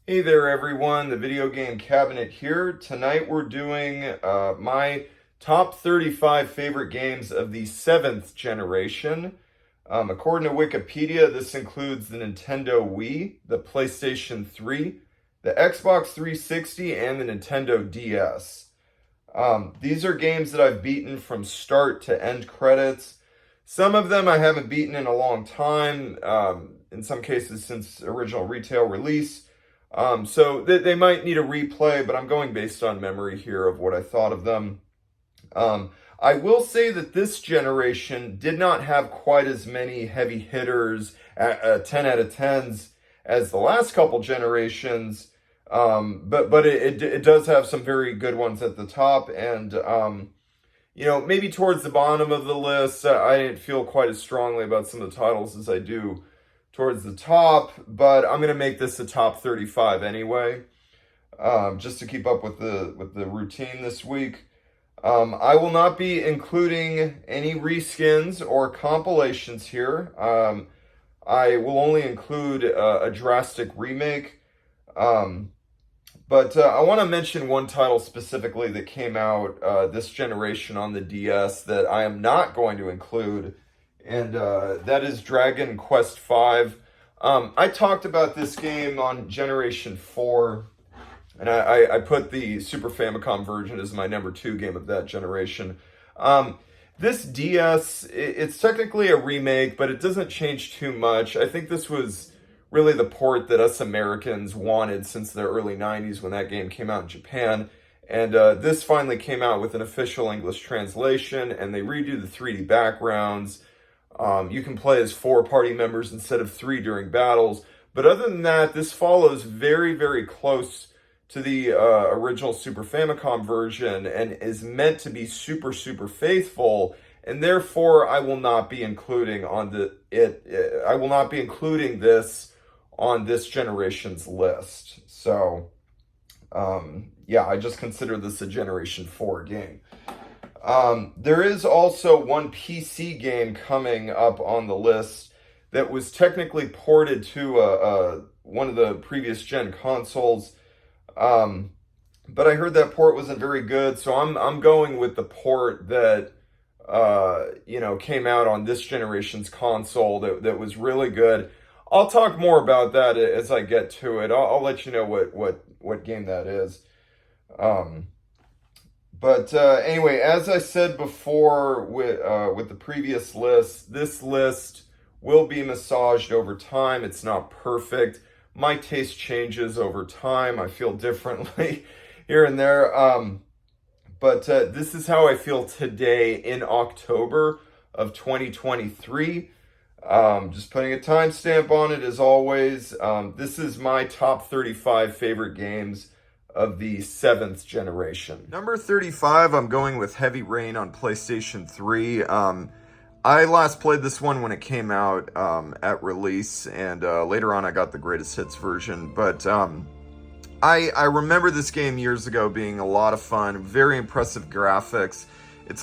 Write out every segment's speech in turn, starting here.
Hey there everyone, the Video Game Cabinet here. Tonight we're doing my top 35 favorite games of the 7th generation. According to Wikipedia, this includes the Nintendo Wii, the PlayStation 3, the Xbox 360, and the Nintendo DS. These are games that I've beaten from start to end credits. Some of them I haven't beaten in a long time, in some cases since original retail release. So they might need a replay, but I'm going based on memory here of what I thought of them. I will say that this generation did not have quite as many heavy hitters, 10 out of 10s, as the last couple generations. But it does have some very good ones at the top, and maybe towards the bottom of the list, I didn't feel quite as strongly about some of the titles as I do towards the top, but I'm going to make this a top 35 anyway, just to keep up with the routine this week. I will not be including any reskins or compilations here. I will only include a drastic remake. But I want to mention one title specifically that came out this generation on the DS that I am not going to include, and that is Dragon Quest V. I talked about this game on Generation 4, and I put the Super Famicom version as my number 2 game of that generation. This DS, it's technically a remake, but it doesn't change too much. I think this was really the port that us Americans wanted since the early 90s when that game came out in Japan. And this finally came out with an official English translation, and they redo the 3D backgrounds. You can play as 4 party members instead of 3 during battles. But other than that, this follows very, very close to the original Super Famicom version and is meant to be super, super faithful. And therefore, I will not be including I will not be including this on this generation's list. So, yeah, I just consider this a Generation 4 game. There is also one PC game coming up on the list that was technically ported to one of the previous gen consoles, but I heard that port wasn't very good, so I'm going with the port that came out on this generation's console that was really good. I'll talk more about that as I get to it. I'll let you know what game that is. But anyway, as I said before with the previous list, this list will be massaged over time. It's not perfect. My taste changes over time. I feel differently here and there. But this is how I feel today in October of 2023. Just putting a timestamp on it as always. This is my top 35 favorite games of the 7th generation. Number 35, I'm going with Heavy Rain on PlayStation 3. I last played this one when it came out at release, and later on I got the Greatest Hits version. But I remember this game years ago being a lot of fun, very impressive graphics. It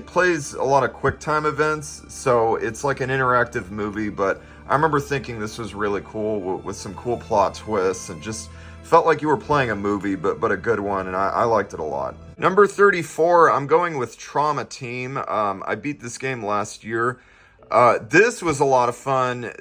plays a lot of QuickTime events, so it's like an interactive movie, but I remember thinking this was really cool with some cool plot twists and just felt like you were playing a movie, but a good one, and I liked it a lot. Number 34, I'm going with Trauma Team. I beat this game last year. This was a lot of fun.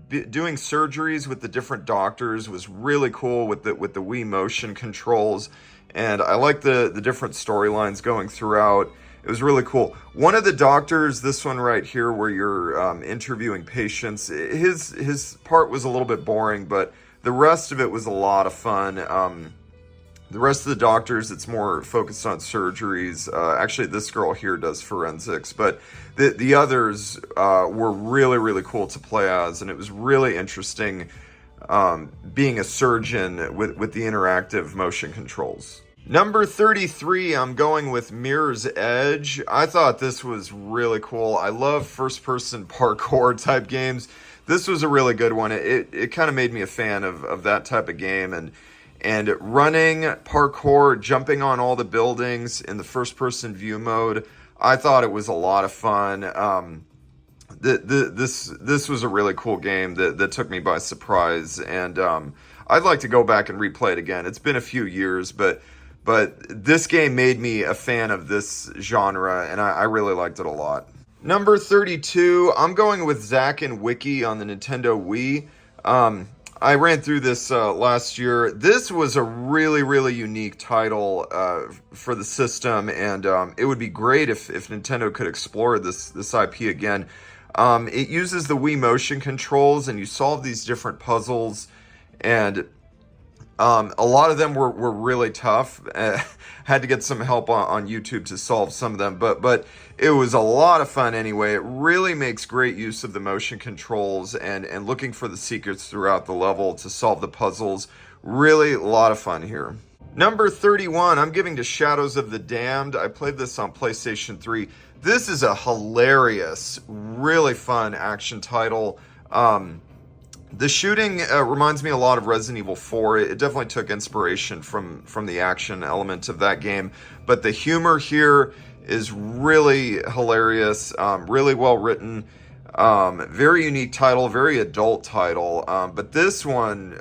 Doing surgeries with the different doctors was really cool with the Wii motion controls, and I like the different storylines going throughout. It was really cool. One of the doctors, this one right here, where you're interviewing patients, his part was a little bit boring, but the rest of it was a lot of fun. The rest of the doctors, it's more focused on surgeries. Actually, this girl here does forensics, but the others were really, really cool to play as, and it was really interesting being a surgeon with the interactive motion controls. Number 33, I'm going with Mirror's Edge. I thought this was really cool. I love first-person parkour type games. This was a really good one. It kind of made me a fan of that type of game, and running, parkour, jumping on all the buildings in the first-person view mode. I thought it was a lot of fun. This was a really cool game that took me by surprise, and I'd like to go back and replay it again. It's been a few years, but this game made me a fan of this genre, and I really liked it a lot. Number 32, I'm going with Zack and Wiki on the Nintendo Wii. I ran through this last year. This was a really, really unique title for the system, and it would be great if Nintendo could explore this IP again. It uses the Wii motion controls, and you solve these different puzzles, and a lot of them were really tough. Had to get some help on YouTube to solve some of them, but it was a lot of fun anyway. It really makes great use of the motion controls and looking for the secrets throughout the level to solve the puzzles. Really a lot of fun here. Number 31, I'm giving to Shadows of the Damned. I played this on PlayStation 3. This is a hilarious, really fun action title. The shooting reminds me a lot of Resident Evil 4. It definitely took inspiration from the action element of that game. But the humor here is really hilarious, really well written, very unique title, very adult title. But this one,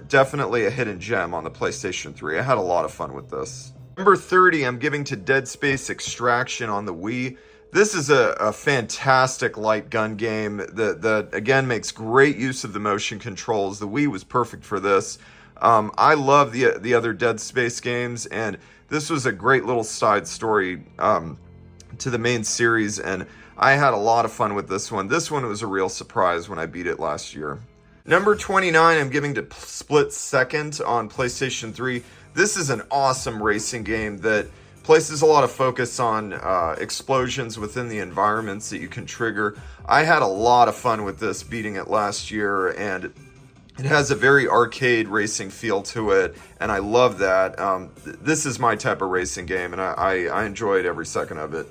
definitely a hidden gem on the PlayStation 3. I had a lot of fun with this. Number 30, I'm giving to Dead Space Extraction on the Wii. This is a fantastic light gun game that again makes great use of the motion controls. The Wii was perfect for this. I love the other Dead Space games, and this was a great little side story to the main series, and I had a lot of fun with this one. This one was a real surprise when I beat it last year. Number 29, I'm giving to Split Second on PlayStation 3. This is an awesome racing game that places a lot of focus on explosions within the environments that you can trigger. I had a lot of fun with this, beating it last year, and it has a very arcade racing feel to it, and I love that. This is my type of racing game, and I enjoyed every second of it.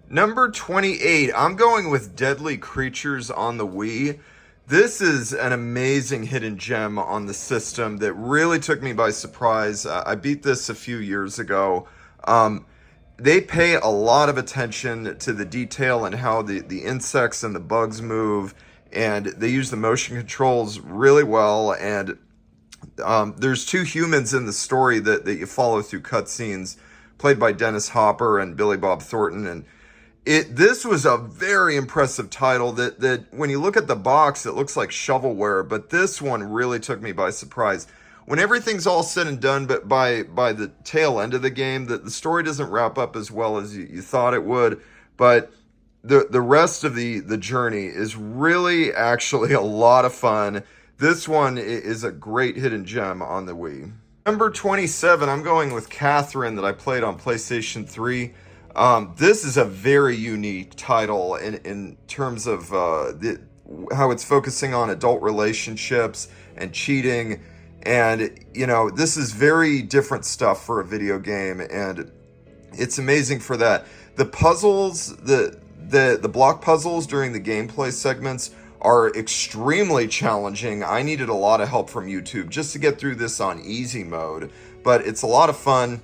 Number 28, I'm going with Deadly Creatures on the Wii. This is an amazing hidden gem on the system that really took me by surprise. I beat this a few years ago. They pay a lot of attention to the detail and how the insects and the bugs move, and they use the motion controls really well. And there's two humans in the story that you follow through cutscenes, played by Dennis Hopper and Billy Bob Thornton. And this was a very impressive title that when you look at the box, it looks like shovelware, but this one really took me by surprise. When everything's all said and done, but by the tail end of the game, the story doesn't wrap up as well as you thought it would, but the rest of the journey is really actually a lot of fun. This one is a great hidden gem on the Wii. Number 27, I'm going with Catherine, that I played on PlayStation 3. This is a very unique title in terms of how it's focusing on adult relationships and cheating. And, you know, this is very different stuff for a video game, and it's amazing for that. The puzzles, the block puzzles during the gameplay segments are extremely challenging. I needed a lot of help from YouTube just to get through this on easy mode, but it's a lot of fun.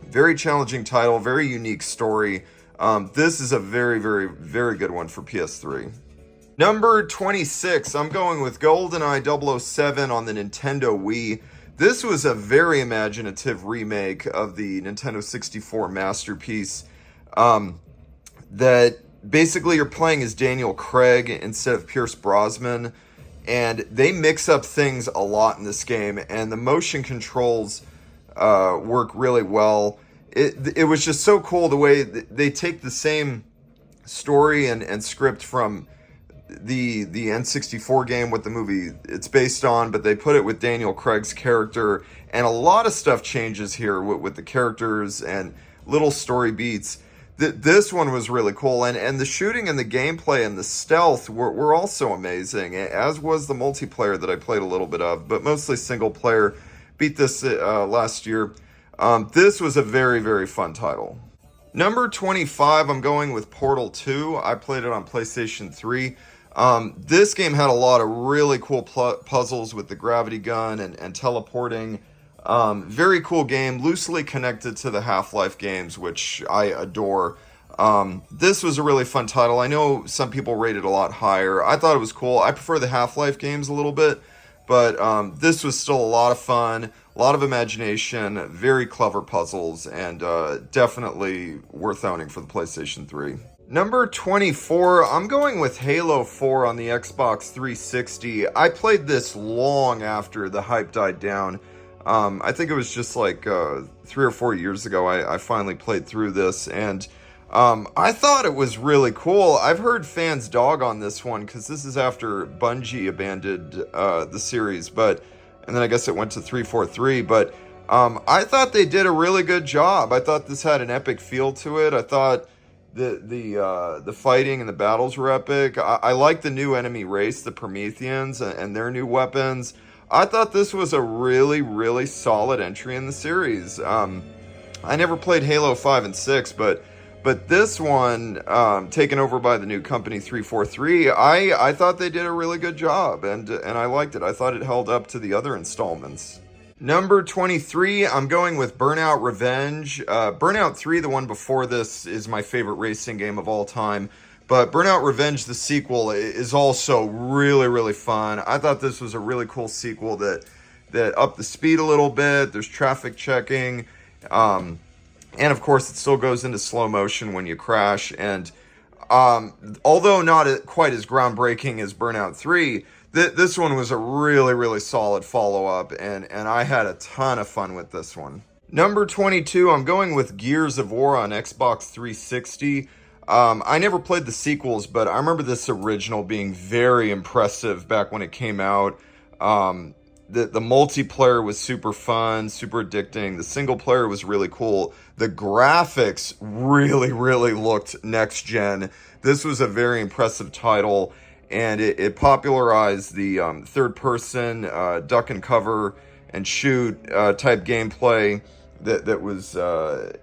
Very challenging title, very unique story. This is a very, very, very good one for PS3. Number 26, I'm going with GoldenEye 007 on the Nintendo Wii. This was a very imaginative remake of the Nintendo 64 masterpiece that basically you're playing as Daniel Craig instead of Pierce Brosnan, and they mix up things a lot in this game, and the motion controls work really well. It was just so cool the way they take the same story and script from the N64 game, what the movie it's based on, but they put it with Daniel Craig's character, and a lot of stuff changes here with the characters and little story beats. This one was really cool, and the shooting and the gameplay and the stealth were also amazing, as was the multiplayer that I played a little bit of, but mostly single player. Beat this last year. This was a very, very fun title. Number 25, I'm going with Portal 2. I played it on PlayStation 3. This game had a lot of really cool puzzles with the gravity gun and teleporting. Very cool game, loosely connected to the Half-Life games, which I adore. This was a really fun title. I know some people rate it a lot higher. I thought it was cool. I prefer the Half-Life games a little bit, but this was still a lot of fun, a lot of imagination, very clever puzzles, and definitely worth owning for the PlayStation 3. Number 24, I'm going with Halo 4 on the Xbox 360. I played this long after the hype died down. I think it was just like 3 or 4 years ago I finally played through this, and I thought it was really cool. I've heard fans dog on this one because this is after Bungie abandoned the series, and then I guess it went to 343, but I thought they did a really good job. I thought this had an epic feel to it. I thought the fighting and the battles were epic. I like the new enemy race, the Prometheans, and their new weapons. I thought this was a really, really solid entry in the series. I never played Halo 5 and 6, but this one, taken over by the new company 343, I thought they did a really good job, and I liked it. I thought it held up to the other installments. Number 23, I'm going with Burnout Revenge. Burnout 3, the one before this, is my favorite racing game of all time. But Burnout Revenge, the sequel, is also really, really fun. I thought this was a really cool sequel that upped the speed a little bit. There's traffic checking. And of course, it still goes into slow motion when you crash. And although not quite as groundbreaking as Burnout 3, this one was a really, really solid follow-up, and I had a ton of fun with this one. Number 22, I'm going with Gears of War on Xbox 360. I never played the sequels, but I remember this original being very impressive back when it came out. The multiplayer was super fun, super addicting. The single player was really cool. The graphics really, really looked next gen. This was a very impressive title, and it popularized the third person duck and cover and shoot type gameplay that was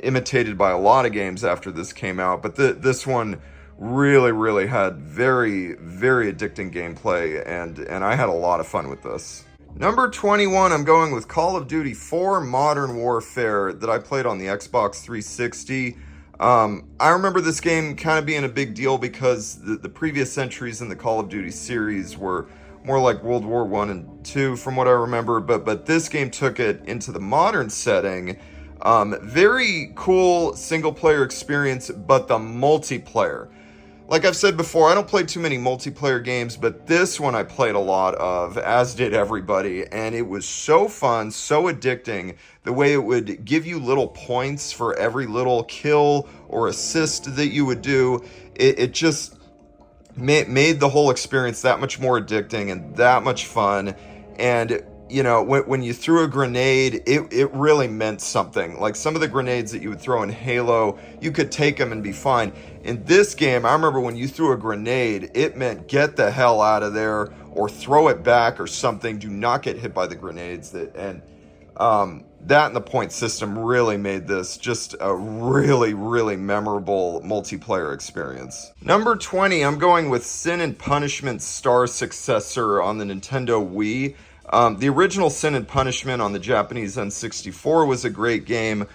imitated by a lot of games after this came out. But this one really, really had very, very addicting gameplay, and I had a lot of fun with this. Number 21, I'm going with Call of Duty 4 Modern Warfare that I played on the Xbox 360. I remember this game kind of being a big deal because the previous entries in the Call of Duty series were more like World War I and II from what I remember, but this game took it into the modern setting. Very cool single player experience, but the multiplayer. Like I've said before, I don't play too many multiplayer games, but this one I played a lot of, as did everybody, and it was so fun, so addicting, the way it would give you little points for every little kill or assist that you would do. It just made the whole experience that much more addicting and that much fun. And you know, when you threw a grenade, it really meant something. Like some of the grenades that you would throw in Halo, you could take them and be fine. In this game, I remember when you threw a grenade, it meant get the hell out of there or throw it back or something. Do not get hit by the grenades. That and the point system really made this just a really, really memorable multiplayer experience. Number 20, I'm going with Sin and Punishment Star Successor on the Nintendo Wii. The original Sin and Punishment on the Japanese N64 was a great game,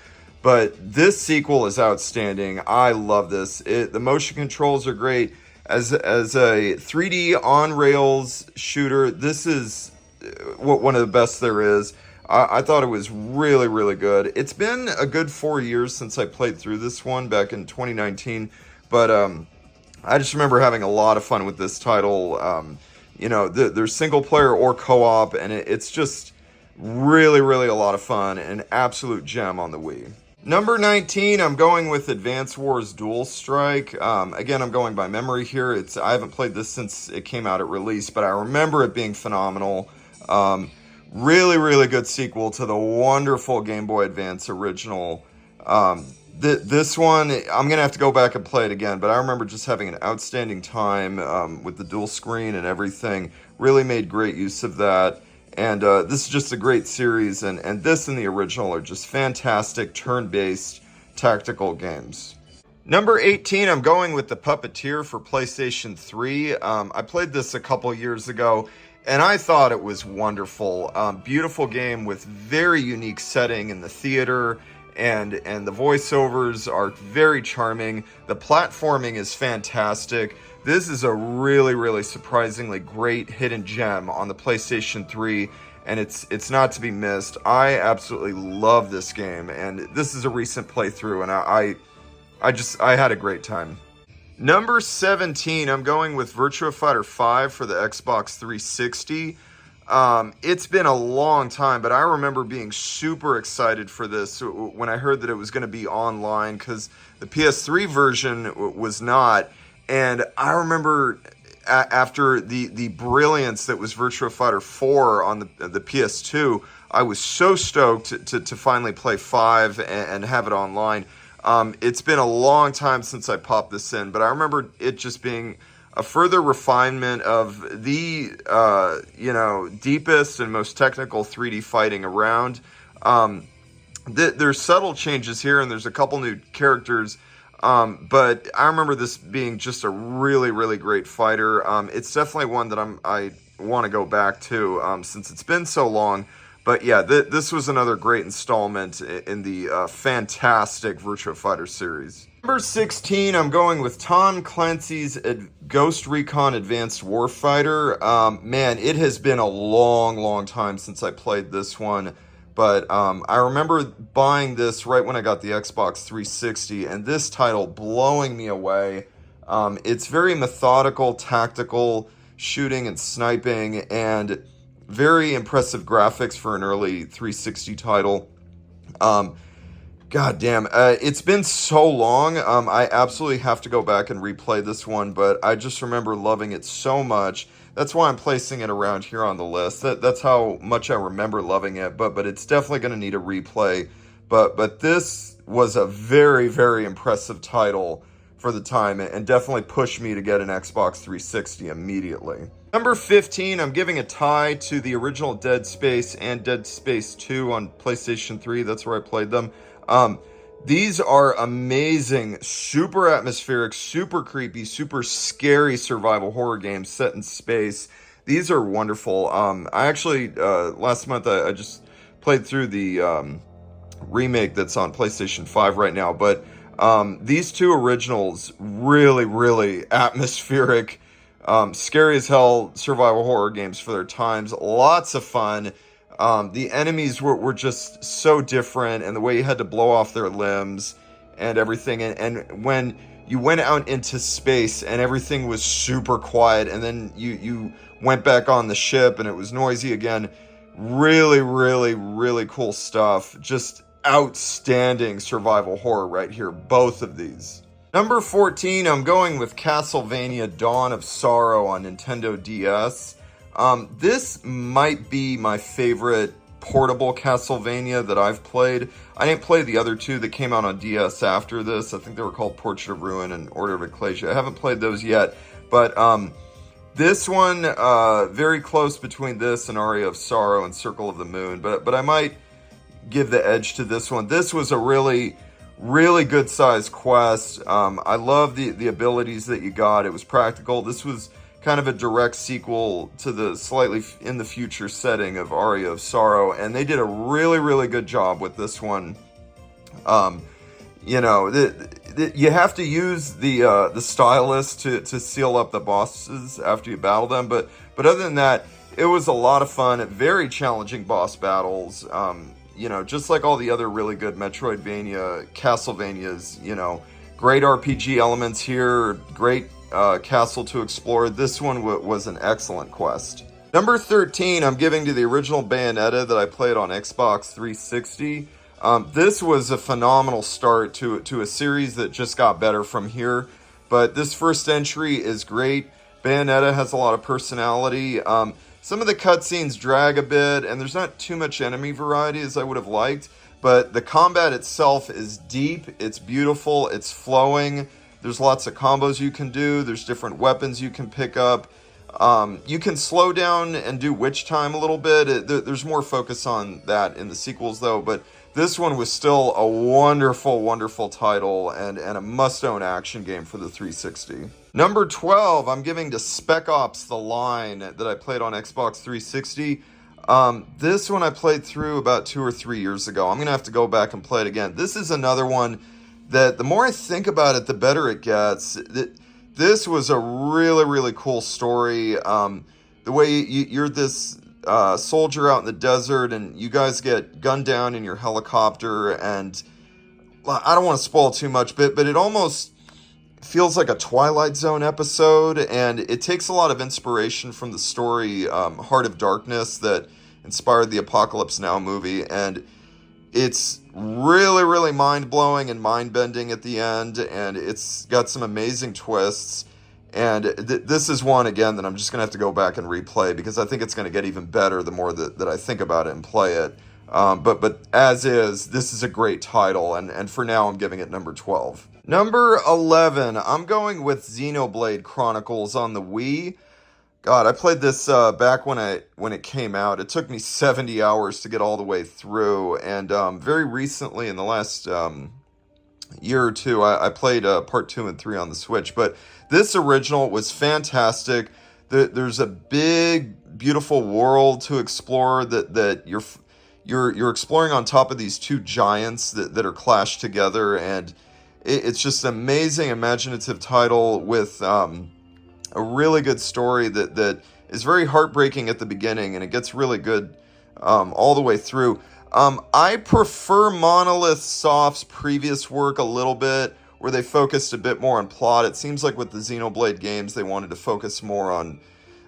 but this sequel is outstanding. I love this. The motion controls are great. As a 3D on-rails shooter, this is one of the best there is. I thought it was really, really good. It's been a good 4 years since I played through this one back in 2019, but I just remember having a lot of fun with this title. You know, there's single player or co-op, and it's just really, really a lot of fun. An absolute gem on the Wii. Number 19, I'm going with Advance Wars Dual Strike. Again, I'm going by memory here. I haven't played this since it came out at release, but I remember it being phenomenal. Really, really good sequel to the wonderful Game Boy Advance original. This one, I'm going to have to go back and play it again, but I remember just having an outstanding time with the dual screen and everything. Really made great use of that. And this is just a great series, and this and the original are just fantastic turn-based tactical games. Number 18, I'm going with The Puppeteer for PlayStation 3. I played this a couple years ago, and I thought it was wonderful. Beautiful game with very unique setting in the theater, and the voiceovers are very charming. The platforming is fantastic. This is a really, really surprisingly great hidden gem on the PlayStation 3, and it's not to be missed. I absolutely love this game, and this is a recent playthrough, and I had a great time. Number 17, I'm going with Virtua Fighter 5 for the Xbox 360. It's been a long time, but I remember being super excited for this when I heard that it was going to be online, because the PS3 version was not. And I remember after the brilliance that was Virtua Fighter 4 on the PS2, I was so stoked to finally play 5 and have it online. It's been a long time since I popped this in, but I remember it just being a further refinement of the deepest and most technical 3D fighting around. There's subtle changes here, and there's a couple new characters, but I remember this being just a really, really great fighter. It's definitely one that I want to go back to since it's been so long. But yeah, this was another great installment in the fantastic Virtua Fighter series. Number 16, I'm going with Tom Clancy's Ghost Recon Advanced Warfighter. Man, it has been a long, long time since I played this one. But I remember buying this right when I got the Xbox 360, and this title blowing me away. It's very methodical, tactical, shooting and sniping, and very impressive graphics for an early 360 title. God damn, it's been so long. I absolutely have to go back and replay this one, but I just remember loving it so much. That's why I'm placing it around here on the list. That's how much I remember loving it, but it's definitely going to need a replay. But this was a very, very impressive title for the time, and definitely pushed me to get an Xbox 360 immediately. Number 15, I'm giving a tie to the original Dead Space and Dead Space 2 on PlayStation 3. That's where I played them. These are amazing, super atmospheric, super creepy, super scary survival horror games set in space. These are wonderful. I actually, last month, I just played through the remake that's on PlayStation 5 right now. But these two originals, really, really atmospheric, scary as hell survival horror games for their times. Lots of fun. The enemies were just so different, and the way you had to blow off their limbs and everything. And when you went out into space and everything was super quiet, and then you went back on the ship and it was noisy again. Really, really, really cool stuff. Just outstanding survival horror right here, both of these. Number 14, I'm going with Castlevania Dawn of Sorrow on Nintendo DS. This might be my favorite portable Castlevania that I've played. I didn't play the other two that came out on DS after this. I think they were called Portrait of Ruin and Order of Ecclesia. I haven't played those yet, but this one, very close between this and Aria of Sorrow and Circle of the Moon, but I might give the edge to this one. This was a really, really good sized quest. I love the abilities that you got. It was practical. This was kind of a direct sequel to the slightly in the future setting of Aria of Sorrow, and they did a really, really good job with this one. You have to use the stylus to seal up the bosses after you battle them, but other than that, it was a lot of fun. Very challenging boss battles. Just like all the other really good Metroidvania, Castlevanias. Great RPG elements here. Great castle to explore. This one was an excellent quest. Number 13, I'm giving to the original Bayonetta that I played on Xbox 360. This was a phenomenal start to a series that just got better from here. But this first entry is great. Bayonetta has a lot of personality. Some of the cutscenes drag a bit, and there's not too much enemy variety as I would have liked. But the combat itself is deep, it's beautiful, it's flowing. There's lots of combos you can do. There's different weapons you can pick up. You can slow down and do witch time a little bit. There's more focus on that in the sequels, though. But this one was still a wonderful, wonderful title and a must-own action game for the 360. Number 12, I'm giving to Spec Ops: The Line that I played on Xbox 360. This one I played through about 2 or 3 years ago. I'm gonna have to go back and play it again. This is another one that the more I think about it, the better it gets. This was a really, really cool story. The way you're this soldier out in the desert, and you guys get gunned down in your helicopter, and I don't want to spoil too much, but it almost feels like a Twilight Zone episode, and it takes a lot of inspiration from the story Heart of Darkness that inspired the Apocalypse Now movie, and it's really, really mind-blowing and mind-bending at the end, and it's got some amazing twists. And this is one, again, that I'm just going to have to go back and replay, because I think it's going to get even better the more that I think about it and play it. But as is, this is a great title, and for now I'm giving it number 12. Number 11, I'm going with Xenoblade Chronicles on the Wii. God, I played this back when it came out. It took me 70 hours to get all the way through, and very recently, in the last year or two, I played part 2 and 3 on the Switch. But this original was fantastic. There's a big, beautiful world to explore that you're exploring on top of these two giants that are clashed together, and it's just an amazing, imaginative title with a really good story that is very heartbreaking at the beginning, and it gets really good all the way through. I prefer Monolith Soft's previous work a little bit, where they focused a bit more on plot. It seems like with the Xenoblade games, they wanted to focus more on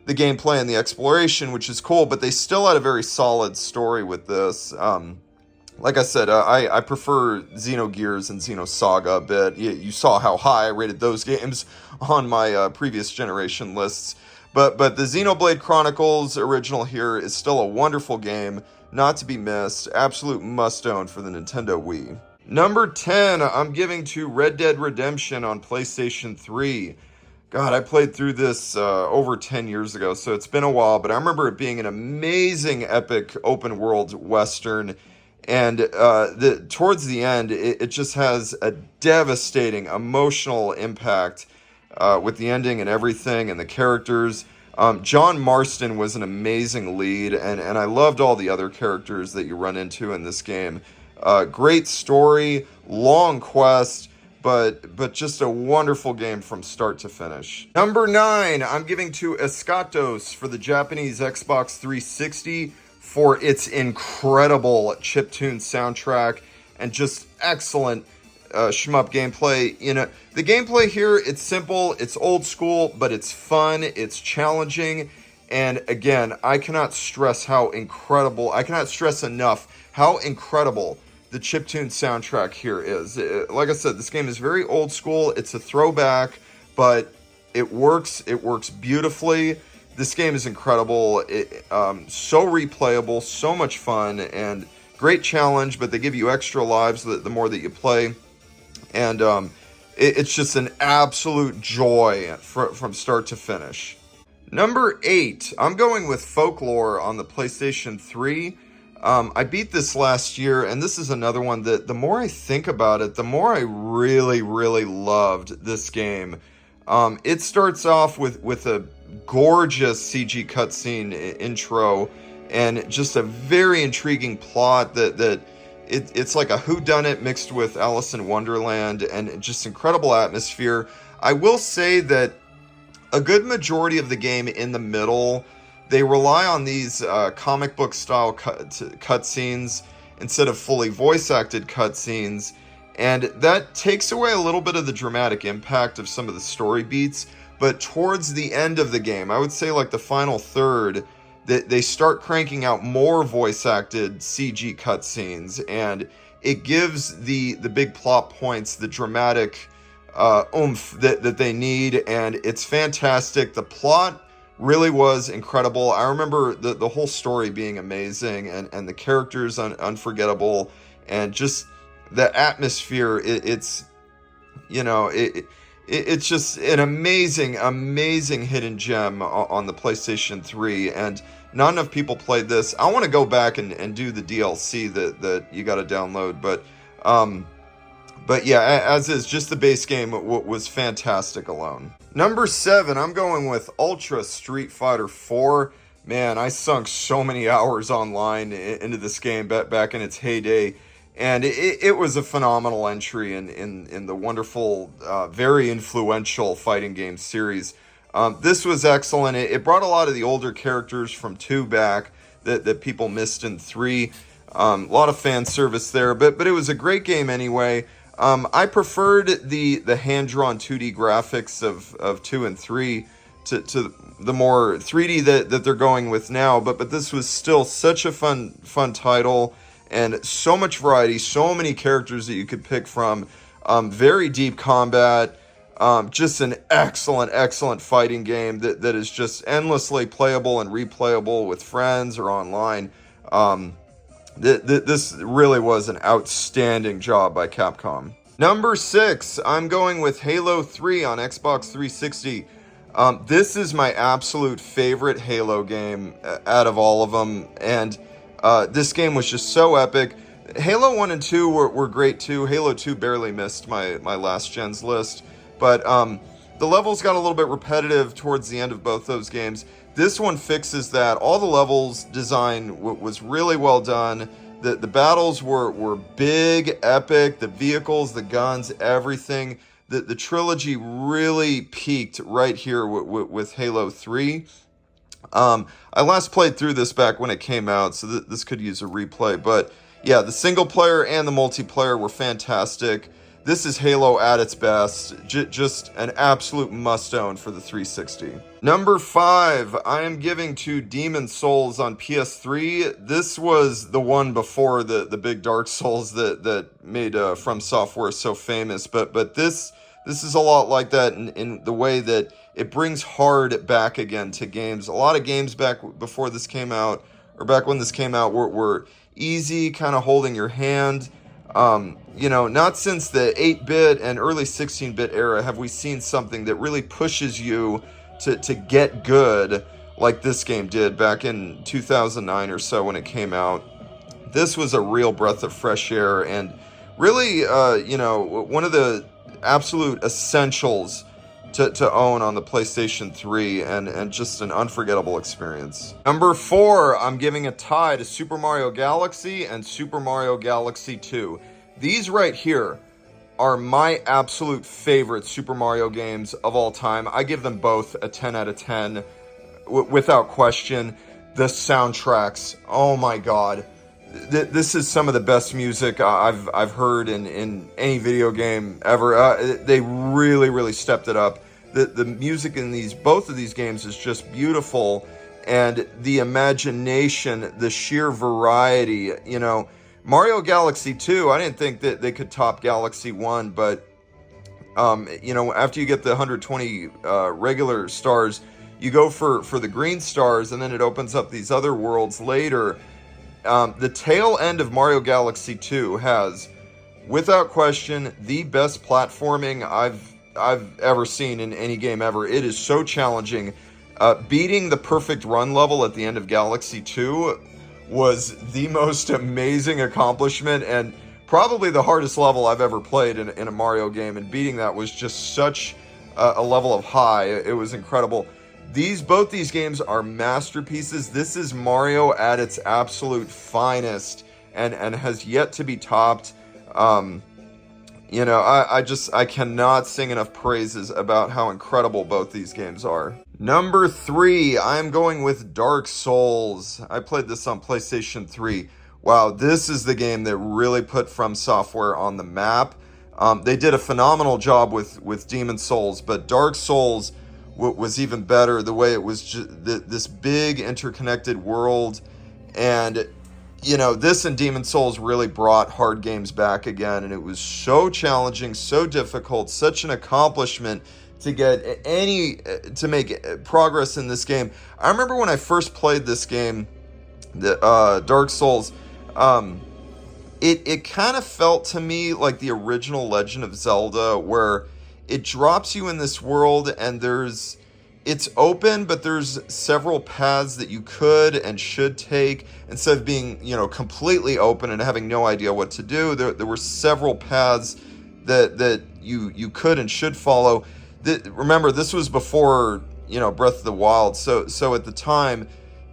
the gameplay and the exploration, which is cool, but they still had a very solid story with this. Like I said, I prefer Xenogears and Xenosaga a bit. You saw how high I rated those games on my previous generation lists. But the Xenoblade Chronicles original here is still a wonderful game, not to be missed. Absolute must-own for the Nintendo Wii. Number 10, I'm giving to Red Dead Redemption on PlayStation 3. God, I played through this over 10 years ago, so it's been a while, but I remember it being an amazing, epic, open-world Western. And towards the end, it just has a devastating emotional impact with the ending and everything and the characters. John Marston was an amazing lead, and I loved all the other characters that you run into in this game. Great story, long quest, but just a wonderful game from start to finish. Number 9, I'm giving to Escatos for the Japanese Xbox 360 for its incredible chiptune soundtrack and just excellent shmup gameplay. You know, the gameplay here, it's simple, it's old school, but it's fun, it's challenging, and again, I cannot stress enough how incredible the chiptune soundtrack here is. Like I said, this game is very old school, it's a throwback, but it works beautifully. This game is incredible, so replayable, so much fun, and great challenge, but they give you extra lives the more that you play. And it's just an absolute joy from start to finish. Number 8, I'm going with Folklore on the PlayStation 3. I beat this last year, and this is another one that the more I think about it, the more I really, really loved this game. It starts off with a gorgeous CG cutscene intro, and just a very intriguing plot that it's like a whodunit mixed with Alice in Wonderland, and just incredible atmosphere. I will say that a good majority of the game in the middle, they rely on these comic book style cutscenes instead of fully voice acted cutscenes, and that takes away a little bit of the dramatic impact of some of the story beats. But towards the end of the game, I would say like the final third, they start cranking out more voice-acted CG cutscenes, and it gives the big plot points the dramatic oomph that they need, and it's fantastic. The plot really was incredible. I remember the whole story being amazing, and the characters unforgettable, and just the atmosphere. It's just an amazing hidden gem on the PlayStation 3, and not enough people played this. I want to go back and do the DLC that you got to download, but yeah, as is, just the base game was fantastic alone. Number 7, I'm going with Ultra Street Fighter 4. Man, I sunk so many hours online into this game back in its heyday, and it was a phenomenal entry in the wonderful, very influential fighting game series. This was excellent. It brought a lot of the older characters from 2 back that people missed in 3. A lot of fan service there, but it was a great game anyway. I preferred the hand-drawn 2D graphics of 2 and 3 to the more 3D that they're going with now, but this was still such a fun title, and so much variety, so many characters that you could pick from, very deep combat, just an excellent fighting game that is just endlessly playable and replayable with friends or online. This really was an outstanding job by Capcom. Number 6, I'm going with Halo 3 on Xbox 360. This is my absolute favorite Halo game out of all of them, and this game was just so epic. Halo 1 and 2 were great too. Halo 2 barely missed my last gen's list, but the levels got a little bit repetitive towards the end of both those games. This one fixes that. All the levels design was really well done. The battles were big, epic. The vehicles, the guns, everything. The trilogy really peaked right here with Halo 3. I last played through this back when it came out, so this could use a replay. But yeah, the single player and the multiplayer were fantastic. This is Halo at its best. Just an absolute must-own for the 360. Number 5, I am giving to Demon's Souls on PS3. This was the one before the big Dark Souls that made From Software so famous. But this is a lot like that in the way that it brings hard back again to games. A lot of games back before this came out, or back when this came out, were easy, kind of holding your hand. Not since the 8-bit and early 16-bit era have we seen something that really pushes you to get good like this game did back in 2009 or so when it came out. This was a real breath of fresh air, and really, one of the absolute essentials to own on the PlayStation 3, and just an unforgettable experience. Number 4, I'm giving a tie to Super Mario Galaxy and Super Mario Galaxy 2. These right here are my absolute favorite Super Mario games of all time. I give them both a 10 out of 10, without question. The soundtracks, oh my god. This is some of the best music I've heard in any video game ever. They really stepped it up. The music in both of these games is just beautiful, and the imagination, the sheer variety. Mario Galaxy 2, I didn't think that they could top Galaxy 1, but after you get the 120 regular stars, you go for the green stars, and then it opens up these other worlds later. The tail end of Mario Galaxy 2 has, without question, the best platforming I've ever seen in any game ever. It is so challenging. Beating the perfect run level at the end of Galaxy 2 was the most amazing accomplishment, and probably the hardest level I've ever played in a Mario game, and beating that was just such a level of high. It was incredible. Both these games are masterpieces. This is Mario at its absolute finest, and has yet to be topped. I cannot sing enough praises about how incredible both these games are. Number 3, I'm going with Dark Souls. I played this on PlayStation 3. Wow, this is the game that really put From Software on the map. They did a phenomenal job with Demon's Souls, but Dark Souls was even better. The way it was just this big interconnected world, and this and Demon's Souls really brought hard games back again, and it was so challenging, so difficult, such an accomplishment to make progress in this game. I remember when I first played this game, Dark Souls, it kind of felt to me like the original Legend of Zelda, where it drops you in this world, and it's open, but there's several paths that you could and should take instead of being, completely open and having no idea what to do. There were several paths that you could and should follow. Remember, this was before, Breath of the Wild. So at the time,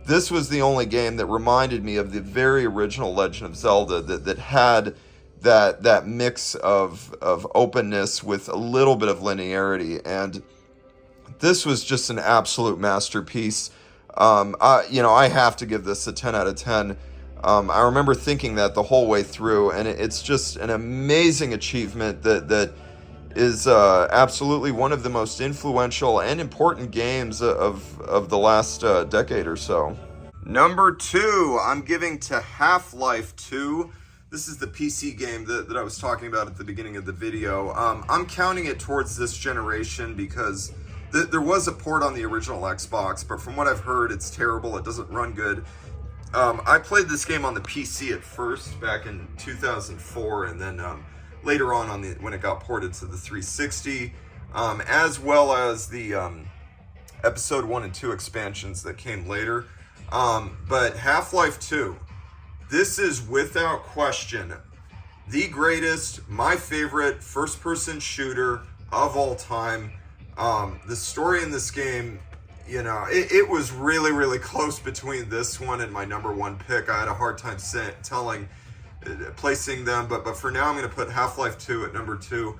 this was the only game that reminded me of the very original Legend of Zelda that had that mix of openness with a little bit of linearity, and this was just an absolute masterpiece. I have to give this a 10 out of 10. I remember thinking that the whole way through, and it's just an amazing achievement that is absolutely one of the most influential and important games of the last decade or so. Number 2, I'm giving to Half-Life 2. This is the PC game that I was talking about at the beginning of the video. I'm counting it towards this generation because there was a port on the original Xbox, but from what I've heard, it's terrible. It doesn't run good. I played this game on the PC at first, back in 2004, and then later on when it got ported to the 360, as well as the Episode 1 and 2 expansions that came later. But Half-Life 2, this is without question the greatest, my favorite first-person shooter of all time. The story in this game, it was really, really close between this one and my number 1 pick. I had a hard time placing them, but for now I'm going to put Half-Life 2 at number 2.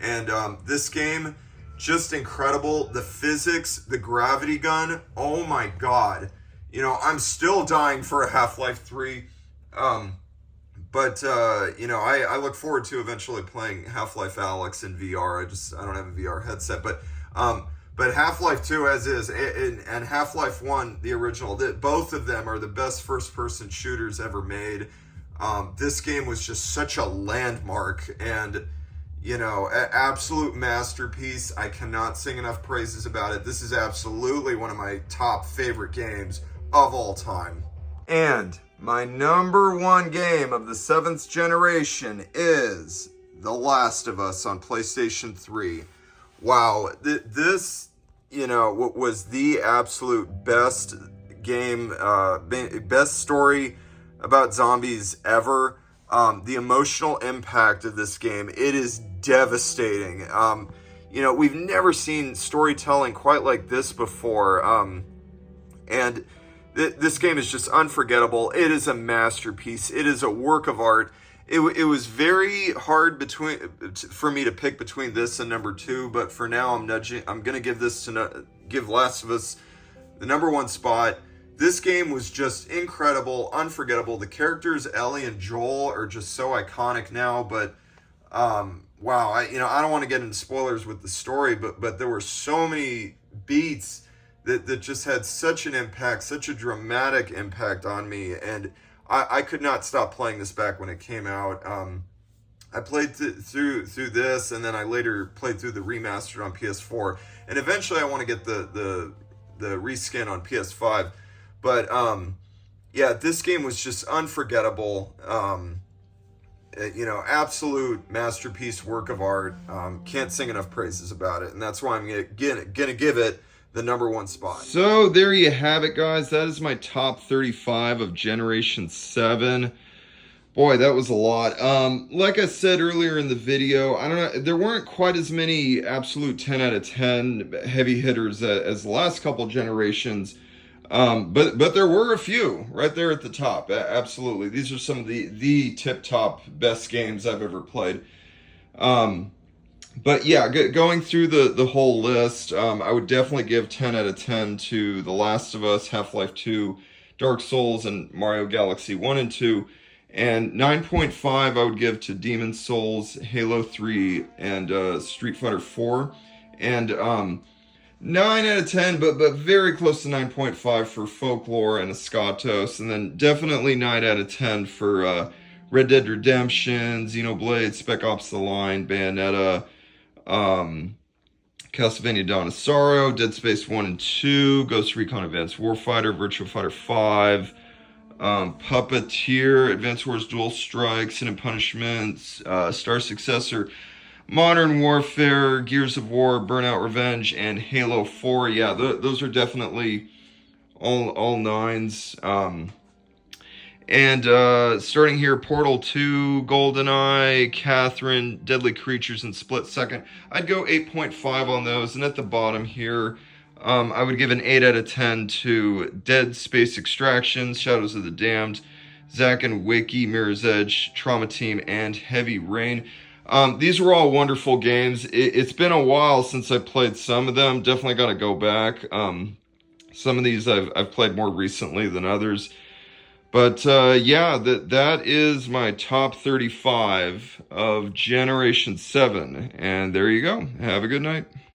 And this game, just incredible. The physics, the gravity gun, oh my god. I'm still dying for a Half-Life 3. I look forward to eventually playing Half-Life Alyx in VR. I don't have a VR headset, but Half-Life 2 as is, and Half-Life 1, the original, both of them are the best first-person shooters ever made. This game was just such a landmark and, absolute masterpiece. I cannot sing enough praises about it. This is absolutely one of my top favorite games of all time. And my number 1 game of the 7th generation is The Last of Us on PlayStation 3. Wow, this, was the absolute best game, best story about zombies ever. The emotional impact of this game, it is devastating. We've never seen storytelling quite like this before. And this game is just unforgettable. It is a masterpiece. It is a work of art. It was very hard for me to pick between this and number 2, but for now I'm going to give Last of Us the number 1 spot. This game was just incredible, unforgettable. The characters Ellie and Joel are just so iconic now, but wow, I don't want to get into spoilers with the story, but there were so many beats that just had such an impact, such a dramatic impact on me, and I could not stop playing this back when it came out. I played through this, and then I later played through the remastered on PS4, and eventually I want to get the reskin on PS5. But this game was just unforgettable. Absolute masterpiece, work of art. Can't sing enough praises about it, and that's why I'm gonna give it the number 1 spot. So there you have it, guys. That is my top 35 of Generation 7. Boy, that was a lot. Like I said earlier in the video, I don't know, there weren't quite as many absolute 10 out of 10 heavy hitters as the last couple generations. But there were a few right there at the top. Absolutely. These are some of the tip-top best games I've ever played. But yeah, going through the whole list, I would definitely give 10 out of 10 to The Last of Us, Half-Life 2, Dark Souls, and Mario Galaxy 1 and 2. And 9.5 I would give to Demon's Souls, Halo 3, and Street Fighter 4. And 9 out of 10, but very close to 9.5 for Folklore and Escatos. And then definitely 9 out of 10 for Red Dead Redemption, Xenoblade, Spec Ops The Line, Bayonetta, Castlevania Dawn of Sorrow, Dead Space 1 and 2, Ghost Recon Advanced Warfighter, Virtua Fighter 5, Puppeteer, Advanced Wars Dual Strike, Sin and Punishments, Star Successor, Modern Warfare, Gears of War, Burnout Revenge, and Halo 4. Yeah, those are definitely all 9s. And starting here, Portal 2, GoldenEye, Catherine, Deadly Creatures, and Split Second. I'd go 8.5 on those. And at the bottom here, I would give an 8 out of 10 to Dead Space Extraction, Shadows of the Damned, Zack and Wiki, Mirror's Edge, Trauma Team, and Heavy Rain. These were all wonderful games. It's been a while since I played some of them. Definitely got to go back. Some of these I've played more recently than others. But yeah, that is my top 35 of Generation 7. And there you go. Have a good night.